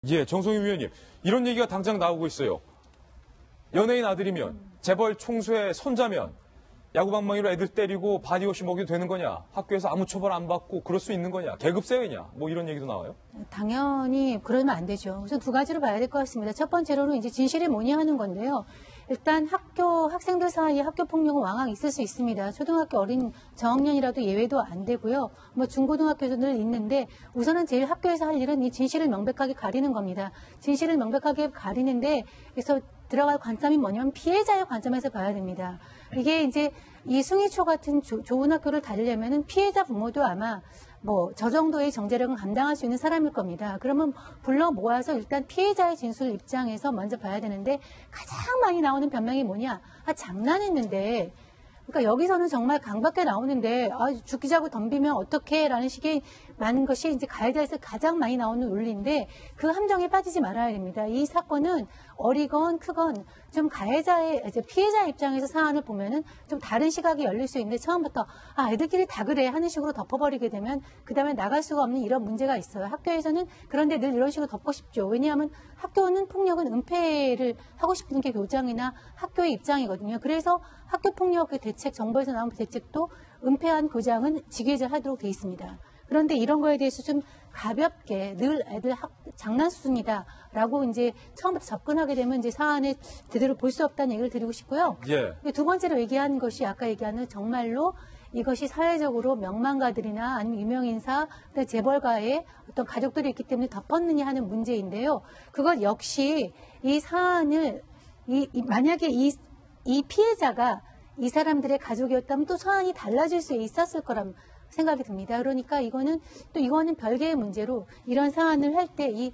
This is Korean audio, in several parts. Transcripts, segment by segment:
예, 정성윤 위원님. 이런 얘기가 당장 나오고 있어요. 연예인 아들이면, 재벌 총수의 손자면, 야구방망이로 애들 때리고 바디워시 먹여도 되는 거냐? 학교에서 아무 처벌 안 받고 그럴 수 있는 거냐? 계급사회냐? 뭐 이런 얘기도 나와요. 당연히 그러면 안 되죠. 우선 두 가지로 봐야 될 것 같습니다. 첫 번째로는 이제 진실이 뭐냐 하는 건데요. 일단 학생들 사이에 학교 폭력은 왕왕 있을 수 있습니다. 초등학교 어린 저학년이라도 예외도 안 되고요. 뭐 중고등학교에서 늘 있는데 우선은 제일 학교에서 할 일은 이 진실을 명백하게 가리는 겁니다. 진실을 명백하게 가리는데 그래서 들어갈 관점이 뭐냐면 피해자의 관점에서 봐야 됩니다. 이게 이제 이 숭이초 같은 좋은 학교를 다니려면은 피해자 부모도 아마 뭐 저 정도의 정제력은 감당할 수 있는 사람일 겁니다. 그러면 불러 모아서 일단 피해자의 진술 입장에서 먼저 봐야 되는데 가장 많이 나오는 변명이 뭐냐? 아, 장난했는데. 그러니까 여기서는 정말 강밖에 나오는데 죽이자고 덤비면 어떡해? 라는 식의 많은 것이 이제 가해자에서 가장 많이 나오는 논리인데 그 함정에 빠지지 말아야 됩니다. 이 사건은 어리건 크건 좀 가해자의 이제 피해자 입장에서 사안을 보면은 좀 다른 시각이 열릴 수 있는데 처음부터 애들끼리 다 그래 하는 식으로 덮어버리게 되면 그 다음에 나갈 수가 없는 이런 문제가 있어요. 학교에서는 그런데 늘 이런 식으로 덮고 싶죠. 왜냐하면 학교는 폭력은 은폐를 하고 싶은 게 교장이나 학교의 입장이거든요. 그래서 학교폭력 대책, 정부에서 나온 대책도 은폐한 교장은 직위해제하도록 돼 있습니다. 그런데 이런 거에 대해서 좀 가볍게 늘 애들 장난수준이다라고 이제 처음부터 접근하게 되면 이제 사안에 제대로 볼 수 없다는 얘기를 드리고 싶고요. 예. 두 번째로 얘기하는 것이 아까 얘기하는 정말로 이것이 사회적으로 명망가들이나 아니면 유명인사, 재벌가의 어떤 가족들이 있기 때문에 덮었느냐 하는 문제인데요. 그것 역시 이 사안을 만약에 이 피해자가 이 사람들의 가족이었다면 또 사안이 달라질 수 있었을 거란 생각이 듭니다. 그러니까 이거는 별개의 문제로 이런 사안을 할 때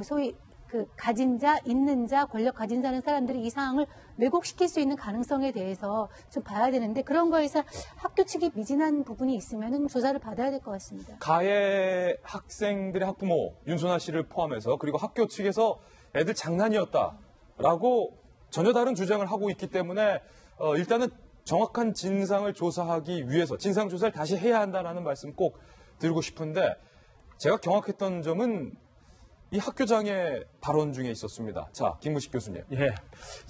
소위 그 가진 자, 있는 자, 권력 가진 자는 사람들이 이 사항을 왜곡시킬 수 있는 가능성에 대해서 좀 봐야 되는데 그런 거에서 학교 측이 미진한 부분이 있으면 조사를 받아야 될 것 같습니다. 가해 학생들의 학부모 윤소나 씨를 포함해서 그리고 학교 측에서 애들 장난이었다라고 전혀 다른 주장을 하고 있기 때문에 일단은 정확한 진상을 조사하기 위해서 진상조사를 다시 해야 한다는 말씀 꼭 드리고 싶은데 제가 경악했던 점은 이 학교장의 발언 중에 있었습니다. 자, 김무식 교수님. 예.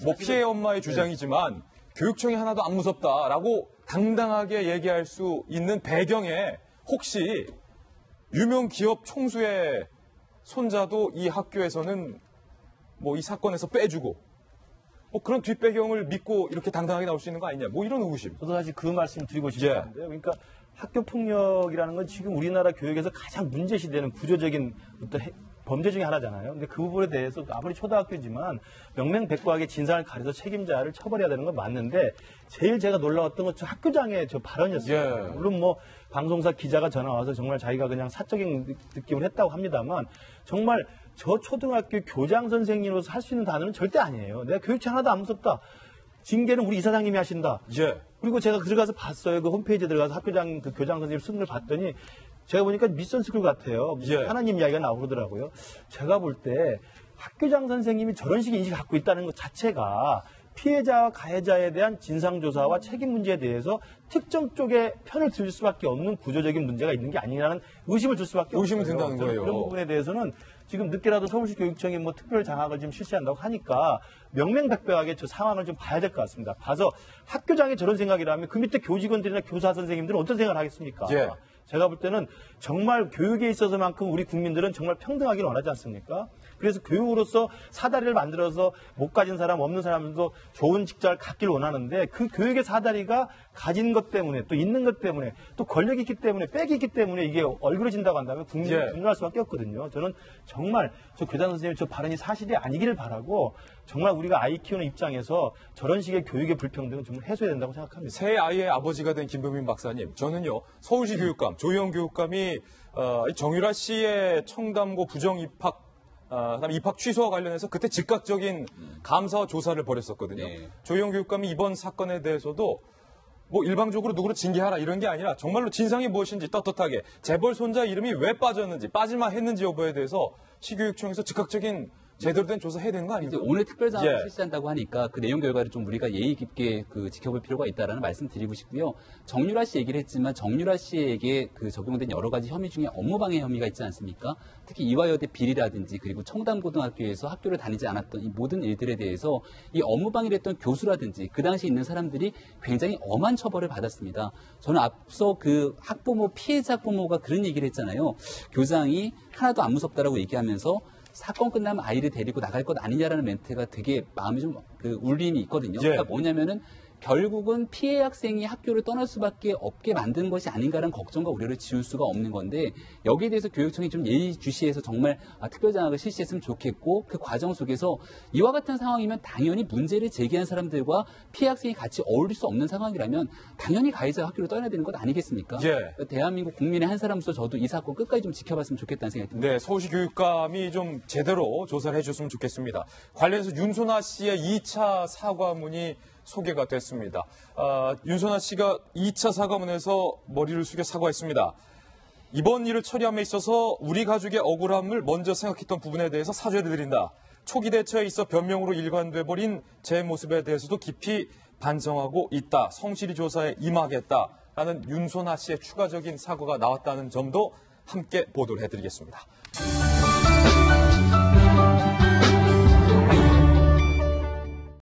뭐 피해 엄마의 주장이지만 교육청이 하나도 안 무섭다라고 당당하게 얘기할 수 있는 배경에 혹시 유명 기업 총수의 손자도 이 학교에서는 뭐 이 사건에서 빼주고 그런 뒷배경을 믿고 이렇게 당당하게 나올 수 있는 거 아니냐. 뭐 이런 의구심. 저도 사실 그 말씀 드리고 싶었는데요. 그러니까 학교 폭력이라는 건 지금 우리나라 교육에서 가장 문제시되는 구조적인 어떤 범죄 중에 하나잖아요. 근데 그 부분에 대해서 아무리 초등학교지만 명명백백하게 진상을 가려서 책임자를 처벌해야 되는 건 맞는데 제일 제가 놀라웠던 건 저 학교장의 저 발언이었어요. 예. 물론 뭐 방송사 기자가 전화 와서 정말 자기가 그냥 사적인 느낌을 했다고 합니다만 정말 저 초등학교 교장 선생님으로서 할 수 있는 단어는 절대 아니에요. 내가 교육청 하나도 안 무섭다. 징계는 우리 이사장님이 하신다. 예. 그리고 제가 들어가서 봤어요. 그 홈페이지에 들어가서 학교장, 그 교장 선생님 수능을 봤더니 제가 보니까 미션 스쿨 같아요. 예. 하나님 이야기가 나오더라고요. 제가 볼 때 학교장 선생님이 저런 식의 인식을 갖고 있다는 것 자체가 피해자와 가해자에 대한 진상조사와 책임 문제에 대해서 특정 쪽의 편을 들 수밖에 없는 구조적인 문제가 있는 게 아니라는 의심을 들 수밖에 없어요. 의심이 든다는 거예요. 그런 부분에 대해서는 지금 늦게라도 서울시 교육청이 뭐 특별 장학을 지금 실시한다고 하니까 명명백백하게 저 상황을 좀 봐야 될 것 같습니다. 봐서 학교장이 저런 생각이라면 그 밑에 교직원들이나 교사 선생님들은 어떤 생각을 하겠습니까? 예. 제가 볼 때는 정말 교육에 있어서만큼 우리 국민들은 정말 평등하기를 원하지 않습니까? 그래서 교육으로서 사다리를 만들어서 못 가진 사람, 없는 사람들도 좋은 직장을 갖기를 원하는데 그 교육의 사다리가 가진 것 때문에 또 있는 것 때문에 또 권력이 있기 때문에 빽이 있기 때문에 이게 얼그러진다고 한다면 국민이 분노할 수밖에 없거든요. 저는 정말 저 교장 선생님 저 발언이 사실이 아니기를 바라고 정말 우리가 아이 키우는 입장에서 저런 식의 교육의 불평등은 좀 해소해야 된다고 생각합니다. 새 아이의 아버지가 된 김병민 박사님, 저는요 서울시 교육감 조희영 교육감이 정유라 씨의 청담고 부정 입학, 그다음에 입학 취소와 관련해서 그때 즉각적인 감사와 조사를 벌였었거든요. 네. 조희영 교육감이 이번 사건에 대해서도 뭐 일방적으로 누구를 징계하라 이런 게 아니라 정말로 진상이 무엇인지 떳떳하게 재벌 손자 이름이 왜 빠졌는지 빠질만 했는지 여부에 대해서 시교육청에서 즉각적인 제대로 된 조사 해야 되는 거 이제 아닙니까? 오늘 특별장을 예. 실시한다고 하니까 그 내용 결과를 좀 우리가 예의 깊게 지켜볼 필요가 있다라는 말씀 드리고 싶고요. 정유라 씨 얘기를 했지만 정유라 씨에게 적용된 여러 가지 혐의 중에 업무방해 혐의가 있지 않습니까? 특히 이화여대 비리라든지 그리고 청담고등학교에서 학교를 다니지 않았던 이 모든 일들에 대해서 이 업무방해를 했던 교수라든지 그 당시 있는 사람들이 굉장히 엄한 처벌을 받았습니다. 저는 앞서 그 학부모 피해자 학부모가 그런 얘기를 했잖아요. 교장이 하나도 안 무섭다라고 얘기하면서 사건 끝나면 아이를 데리고 나갈 것 아니냐라는 멘트가 되게 마음이 좀 울림이 있거든요. 예. 그러니까 뭐냐면은 결국은 피해 학생이 학교를 떠날 수밖에 없게 만드는 것이 아닌가라는 걱정과 우려를 지울 수가 없는 건데 여기에 대해서 교육청이 좀 예의주시해서 정말 특별장학을 실시했으면 좋겠고 그 과정 속에서 이와 같은 상황이면 당연히 문제를 제기한 사람들과 피해 학생이 같이 어울릴 수 없는 상황이라면 당연히 가해자가 학교를 떠나야 되는 것 아니겠습니까? 예. 그러니까 대한민국 국민의 한 사람으로서 저도 이 사건 끝까지 좀 지켜봤으면 좋겠다는 생각이 듭니다. 네, 서울시 교육감이 좀 제대로 조사를 해줬으면 좋겠습니다. 관련해서 윤소나 씨의 2차 사과문이 소개가 됐습니다. 윤소나 씨가 2차 사과문에서 머리를 숙여 사과했습니다. 이번 일을 처리함에 있어서 우리 가족의 억울함을 먼저 생각했던 부분에 대해서 사죄를 드린다. 초기 대처에 있어 변명으로 일관돼버린 제 모습에 대해서도 깊이 반성하고 있다. 성실히 조사에 임하겠다라는 윤소나 씨의 추가적인 사과가 나왔다는 점도 함께 보도를 해드리겠습니다.